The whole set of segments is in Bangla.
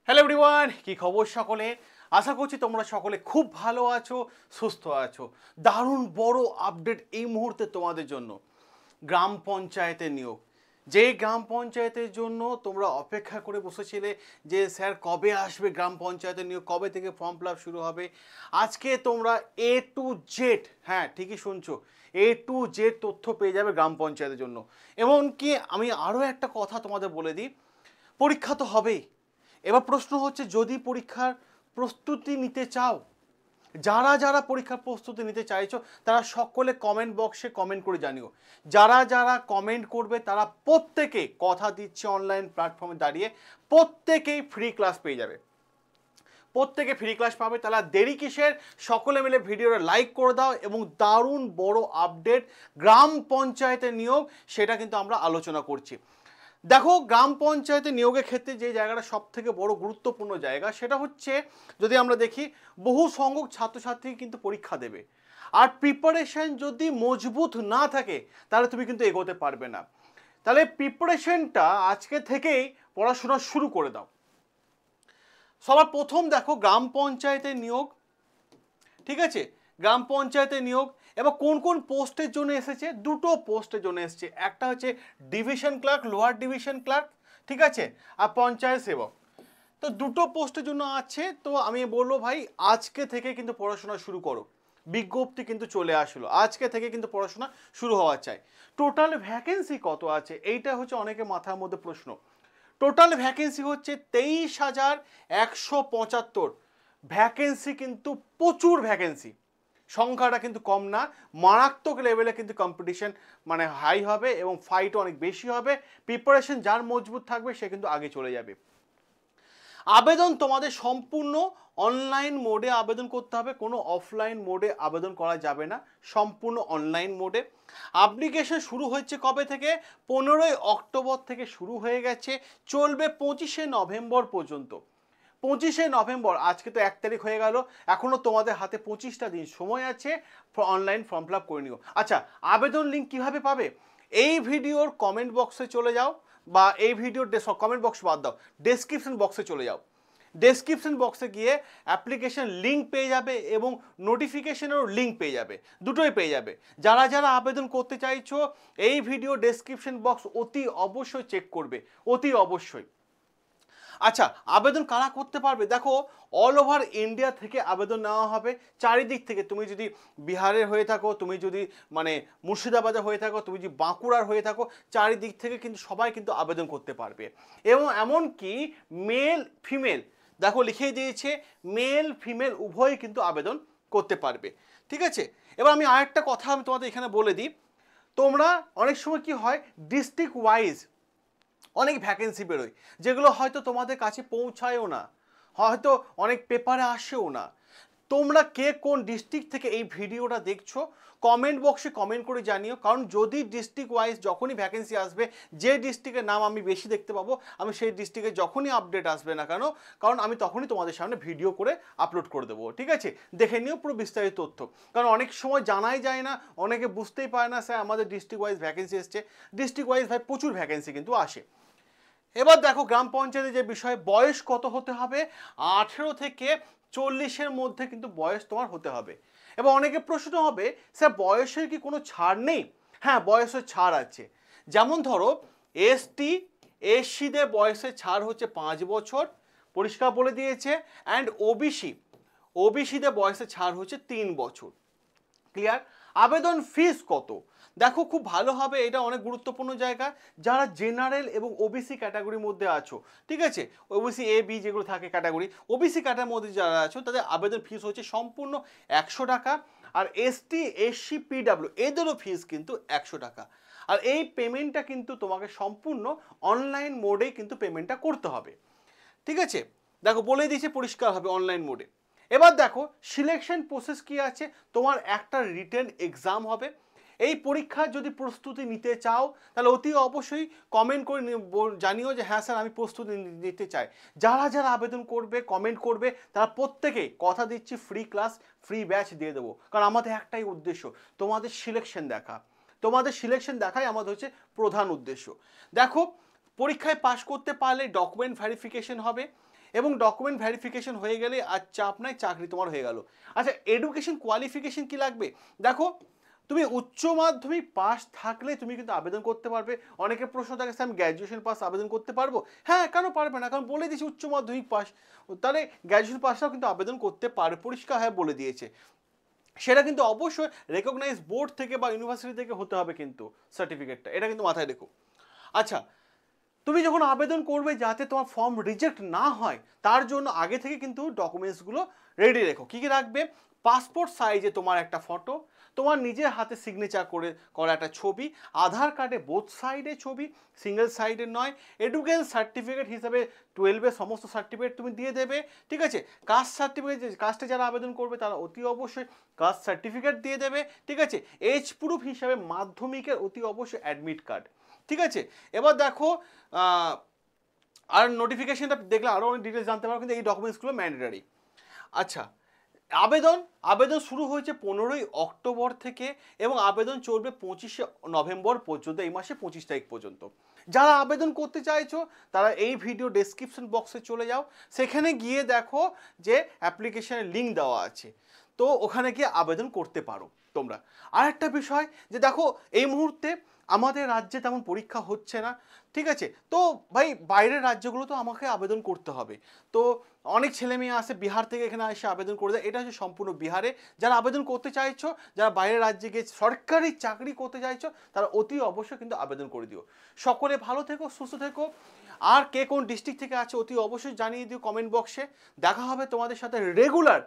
হ্যালো এভরিওয়ান, কি খবর সকলে? আশা করছি তোমরা সকলে খুব ভালো আছো, সুস্থ আছো। দারুণ বড় আপডেট এই মুহূর্তে তোমাদের জন্য। গ্রাম পঞ্চায়েতের নিয়োগ, যে গ্রাম পঞ্চায়েতের জন্য তোমরা অপেক্ষা করে বসেছিলে যে স্যার কবে আসবে গ্রাম পঞ্চায়েতের নিয়োগ, কবে থেকে ফর্ম ফিল আপ শুরু হবে। আজকে তোমরা এ টু জেড, হ্যাঁ ঠিকই শুনছো, এ টু জেড তথ্য পেয়ে যাবে গ্রাম পঞ্চায়েতের জন্য। এমনকি আমি আরও একটা কথা তোমাদের বলে দিই, পরীক্ষা তো হবেই। এবার প্রশ্ন হচ্ছে, যদি পরীক্ষার প্রস্তুতি নিতে চাও, যারা যারা পরীক্ষার প্রস্তুতি নিতে চাইছো তারা সকলে কমেন্ট বক্সে কমেন্ট করে জানিও। যারা যারা কমেন্ট করবে তারা প্রত্যেকে, কথা দিচ্ছে অনলাইন প্ল্যাটফর্মে দাঁড়িয়ে, প্রত্যেকেই ফ্রি ক্লাস পেয়ে যাবে। প্রত্যেকে ফ্রি ক্লাস পাবে। তাহলে দেরি কিসের? সকলে মিলে ভিডিওটা লাইক করে দাও এবং দারুণ বড় আপডেট গ্রাম পঞ্চায়েতের নিয়োগ, সেটা কিন্তু আমরা আলোচনা করছি। দেখো, গ্রাম পঞ্চায়েতে নিয়োগের ক্ষেত্রে যে জায়গাটা সব থেকে বড় গুরুত্বপূর্ণ জায়গা, সেটা হচ্ছে যদি আমরা দেখি বহু সংখ্যক ছাত্রছাত্রী কিন্তু পরীক্ষা দেবে, আর প্রিপারেশন যদি মজবুত না থাকে তাহলে তুমি কিন্তু এগোতে পারবে না। তাহলে প্রিপারেশনটা আজকে থেকেই পড়াশোনা শুরু করে দাও। সবার প্রথম দেখো গ্রাম পঞ্চায়েতের নিয়োগ, ঠিক আছে? গ্রাম পঞ্চায়েতের নিয়োগ এবার কোন কোন পোস্টের জন্য এসেছে? দুটো পোস্টের জন্য এসেছে। একটা হচ্ছে division clerk, lower division clerk, ঠিক আছে, আর পঞ্চায়েত সেবক। তো দুটো পোস্টের জন্য আছে। তো আমি বলবো ভাই, আজকে থেকে কিন্তু পড়াশোনা শুরু করো। বিজ্ঞপ্তি কিন্তু চলে আসলো, আজকে থেকে কিন্তু পড়াশোনা শুরু হওয়া চাই। টোটাল ভ্যাকেন্সি কত আছে, এইটা হচ্ছে অনেকের মাথার মধ্যে প্রশ্ন। টোটাল ভ্যাকেন্সি হচ্ছে 23,175 ভ্যাকেন্সি, কিন্তু প্রচুর ভ্যাকেন্সি, সংখ্যাটা কিন্তু কম না। মারাত্মক লেভেলে কিন্তু কম্পিটিশন মানে হাই হবে এবং ফাইটও অনেক বেশি হবে। প্রিপারেশন যার মজবুত থাকবে সে কিন্তু আগে চলে যাবে। আবেদন তোমাদের সম্পূর্ণ অনলাইন মোডে আবেদন করতে হবে, কোনো অফলাইন মোডে আবেদন করা যাবে না, সম্পূর্ণ অনলাইন মোডে। অ্যাপ্লিকেশন শুরু হচ্ছে কবে থেকে? 15ই অক্টোবর থেকে শুরু হয়ে গেছে, চলবে 25শে নভেম্বর পর্যন্ত। 25শে নভেম্বর, আজকে তো 1 তারিখ হয়ে গেল, এখনও তোমাদের হাতে 25টা দিন সময় আছে অনলাইন ফর্ম ফিল আপ করে নিও। আচ্ছা, আবেদন লিঙ্ক কীভাবে পাবে? এই ভিডিওর কমেন্ট বক্সে চলে যাও, বা এই ভিডিওর কমেন্ট বক্স বাদ দাও, ডেসক্রিপশন বক্সে চলে যাও। ডেসক্রিপশন বক্সে গিয়ে অ্যাপ্লিকেশন লিঙ্ক পেয়ে যাবে এবং নোটিফিকেশনেরও লিঙ্ক পেয়ে যাবে, দুটোই পেয়ে যাবে। যারা যারা আবেদন করতে চাইছো এই ভিডিও ডেসক্রিপশন বক্স অতি অবশ্যই চেক করবে, অতি অবশ্যই। আচ্ছা, আবেদন কারা করতে পারবে? দেখো, অল ওভার ইন্ডিয়া থেকে আবেদন নেওয়া হবে, চারিদিক থেকে। তুমি যদি বিহারের হয়ে থাকো, তুমি যদি মানে মুর্শিদাবাদের হয়ে থাকো, তুমি যদি বাঁকুড়ার হয়ে থাকো, চারিদিক থেকে কিন্তু সবাই কিন্তু আবেদন করতে পারবে। এবং এমনকি মেল ফিমেল, দেখো লিখেই দিয়েছে, মেল ফিমেল উভয়ই কিন্তু আবেদন করতে পারবে, ঠিক আছে? এবার আমি আরেকটা কথা আমি তোমাদের এখানে বলে দিই, তোমরা অনেক সময় কি হয়, ডিস্ট্রিক্ট ওয়াইজ অনেক ভ্যাকেন্সি বেরোয়, যেগুলো হয়তো তোমাদের কাছে পৌঁছায়ও না, হয়তো অনেক পেপারে আসেও না। তোমরা কে কোন ডিস্ট্রিক্ট থেকে এই ভিডিওটা দেখছো কমেন্ট বক্সে কমেন্ট করে জানিও, কারণ যদি ডিস্ট্রিক্ট ওয়াইজ যখনই ভ্যাকেন্সি আসবে, যে ডিস্ট্রিক্টের নাম আমি বেশি দেখতে পাবো, আমি সেই ডিস্ট্রিক্টে যখনই আপডেট আসবে না কেন, কারণ আমি তখনই তোমাদের সামনে ভিডিও করে আপলোড করে দেবো, ঠিক আছে? দেখে নিও পুরো বিস্তারিত তথ্য, কারণ অনেক সময় জানাই যায় না, অনেকে বুঝতেই পারে না স্যার আমাদের ডিস্ট্রিক্ট ওয়াইজ ভ্যাকেন্সি এসছে। ডিস্ট্রিক্ট ওয়াইজ ভাই প্রচুর ভ্যাকেন্সি কিন্তু আসে। এবার দেখো, গ্রাম পঞ্চায়েতে যে বিষয়ে বয়স কত হতে হবে? 18 থেকে 40-এর মধ্যে কিন্তু বয়স তোমার হতে হবে। এবার অনেকে প্রশ্ন হবে, স্যার বয়সের কি কোনো ছাড় নেই? হ্যাঁ, বয়সের ছাড় আছে। যেমন ধরো, এসটি এসসিদের বয়সের ছাড় হচ্ছে 5 বছর, পরিষ্কার বলে দিয়েছে। অ্যান্ড ওবিসিদের বয়সের ছাড় হচ্ছে 3 বছর। ক্লিয়ার? আবেদন ফিস কত? দেখো, খুব ভালো হবে, এটা অনেক গুরুত্বপূর্ণ জায়গা। যারা জেনারেল এবং ওবিসি ক্যাটাগরির মধ্যে আছো, ঠিক আছে, ওবিসি এ বি যেগুলো থাকে ক্যাটাগরি, ওবিসি ক্যাটার মধ্যে যারা আছো তাদের আবেদন ফিস হচ্ছে সম্পূর্ণ 100 টাকা। আর এসটি এসসি পিডাব্লিউ এদেরও ফিস কিন্তু 100 টাকা। আর এই পেমেন্টটা কিন্তু তোমাকে সম্পূর্ণ অনলাইন মোডেই কিন্তু পেমেন্টটা করতে হবে, ঠিক আছে? দেখো, বলে দিয়েছে পরিষ্কার হবে অনলাইন মোডে। এবার দেখো, সিলেকশন প্রসেস কি আছে। তোমার একটা রিটেন এক্সাম হবে। এই পরীক্ষার যদি প্রস্তুতি নিতে চাও তাহলে অতি অবশ্যই কমেন্ট করে জানিও যে হ্যাঁ স্যার আমি প্রস্তুতি নিতে চাই। যারা যারা আবেদন করবে, কমেন্ট করবে, তারা প্রত্যেকেই কথা দিচ্ছি ফ্রি ক্লাস, ফ্রি ব্যাচ দিয়ে দেবো। কারণ আমাদের একটাই উদ্দেশ্য, তোমাদের সিলেকশন দেখা। তোমাদের সিলেকশন দেখাই আমাদের হচ্ছে প্রধান উদ্দেশ্য। দেখো, পরীক্ষায় পাশ করতে পারলে ডকুমেন্ট ভেরিফিকেশন হবে এবং ডকুমেন্ট ভেরিফিকেশন হয়ে গেলে আর চাপ নাই, চাকরি তোমার হয়ে গেল। আচ্ছা, এডুকেশন কোয়ালিফিকেশন কি লাগবে? দেখো, তুমি উচ্চ মাধ্যমিক পাস থাকলে তুমি কিন্তু আবেদন করতে পারবে। অনেকের প্রশ্ন থাকে, স্যার আমি গ্র্যাজুয়েশন পাস আবেদন করতে পারবো? হ্যাঁ, কেন পারবে না? কারণ বলে দিয়েছি উচ্চ মাধ্যমিক পাস, তাহলে গ্র্যাজুয়েশন পাসটাও কিন্তু আবেদন করতে পারে, পরিষ্কার হ্যাঁ বলে দিয়েছে। সেটা কিন্তু অবশ্যই রেকগনাইজ বোর্ড থেকে বা ইউনিভার্সিটি থেকে হতে হবে কিন্তু সার্টিফিকেটটা, এটা কিন্তু মাথায় রেখো। আচ্ছা, তুমি যখন আবেদন করবে যাতে তোমার ফর্ম রিজেক্ট না হয়, তার জন্য আগে থেকে কিন্তু ডকুমেন্টসগুলো রেডি রেখো। কী কী রাখবে? পাসপোর্ট সাইজে তোমার একটা ফটো, তোমার নিজের হাতে সিগনেচার করা একটা ছবি, আধার কার্ডে বোথ সাইডে ছবি, সিঙ্গেল সাইডে নয়, এডুকেশন সার্টিফিকেট হিসাবে 12-এর সমস্ত সার্টিফিকেট তুমি দিয়ে দেবে, ঠিক আছে? কাস্ট সার্টিফিকেট, কাস্টে যারা আবেদন করবে তারা অতি অবশ্যই কাস্ট সার্টিফিকেট দিয়ে দেবে, ঠিক আছে? এজ প্রুফ হিসাবে মাধ্যমিকের অতি অবশ্যই অ্যাডমিট কার্ড, ঠিক আছে? এবার দেখো, আর নোটিফিকেশনটা দেখলে আরও অনেক ডিটেলস জানতে পারো, কিন্তু এই ডকুমেন্টসগুলো ম্যান্ডেটারি। আচ্ছা, আবেদন শুরু হয়েছে 15ই অক্টোবর থেকে এবং আবেদন চলবে 25শে নভেম্বর পর্যন্ত, এই মাসে 25 তারিখ পর্যন্ত। যারা আবেদন করতে চাইছো তারা এই ভিডিও ডেসক্রিপশন বক্সে চলে যাও, সেখানে গিয়ে দেখো যে অ্যাপ্লিকেশনের লিঙ্ক দেওয়া আছে, তো ওখানে গিয়ে আবেদন করতে পারো তোমরা। আর একটা বিষয় যে দেখো, এই মুহূর্তে আমাদের রাজ্যে তেমন পরীক্ষা হচ্ছে না, ঠিক আছে? তো ভাই, বাইরের রাজ্যগুলো তো আমাকে আবেদন করতে হবে। তো অনেক ছেলে মেয়ে আসে বিহার থেকে, এখানে এসে আবেদন করে দেয়, এটা হচ্ছে সম্পূর্ণ বিহারে। যারা আবেদন করতে চাইছো, যারা বাইরের রাজ্যে গিয়ে সরকারি চাকরি করতে চাইছো, তারা অতি অবশ্যই কিন্তু আবেদন করে দিও। সকলে ভালো থেকো, সুস্থ থেকো। আর কে কোন ডিস্ট্রিক্ট থেকে আছে অতি অবশ্যই জানিয়ে দিও কমেন্ট বক্সে। দেখা হবে তোমাদের সাথে রেগুলার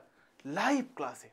লাইভ ক্লাসে।